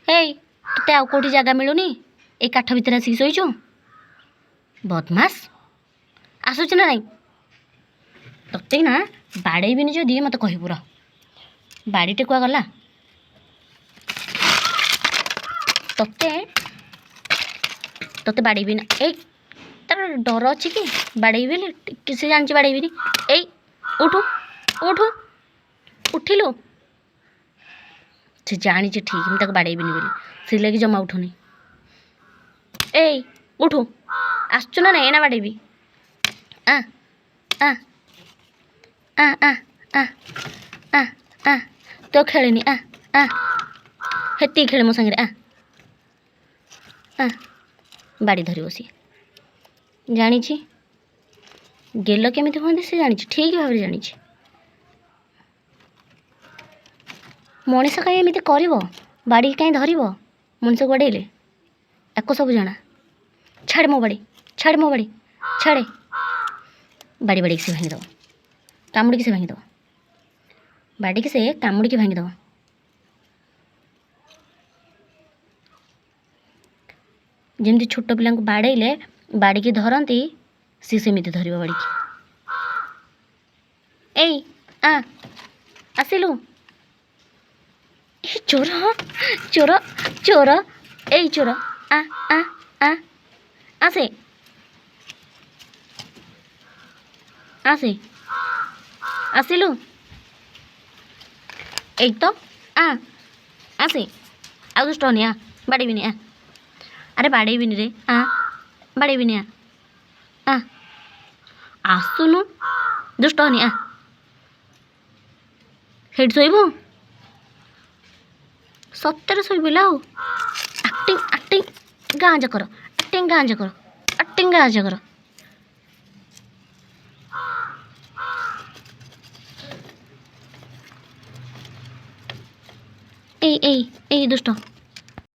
हेई तुते आउ कोठी जगह मिलूनी ए काठ भितर आसिक शोचु बदमास आसुच ना नहीं तते ना बाड़ेबिनी जदि मत कहबू र बाड़ीटे कुआ गला तते तते बाड़ेबिनी ए तार डर अच्छी कि बाड़ेबी किसी जानी बाड़ेबिनी ए उठू उठू उठिलु से जानी ठीक मुझे बाड़ेबिनी बोली से लगे जमा उठुनी ए उठू आसचु ना एना बाड़ेबी आ आ आ आ आ आ आ तो खेलेनी आ आ हेती खेले मो संगे आ आ बाड़ी धरी बसी जानी गेल केमी हमें से जानी ठीक भाव जानी मनीष कहीं एमती कर बाड़ी कहीं धर मनीष गड़ेले याको सब जाना छाड़े मो बाड़ी छाड़े बाड़ी बाड़ी से भांगीद कामुड़ी से भांगीद बाड़ी की से कामुड़ी भांगीद जमी छोट पिला बाड़े बाड़ी की धरती सी सेमती धर बाड़ी की ए आ आसिलु चोर चोर चोर ए चोर आ आ आ आसे आसे आसिलु ए तो आ आसे आ दुष्ट होनी आ बाड़ेबिनी आ अरे बाड़ेबिनी रे आ बाड़ेबिनी आ आसुनु दुष्ट होनी आ हेड शोबू सत्तर शोला एक्टिंग एक्टिंग गाँजा कर एक्टिंग गाँजा कर एक्टिंग गाँजा कर ए ए ए दुष्ट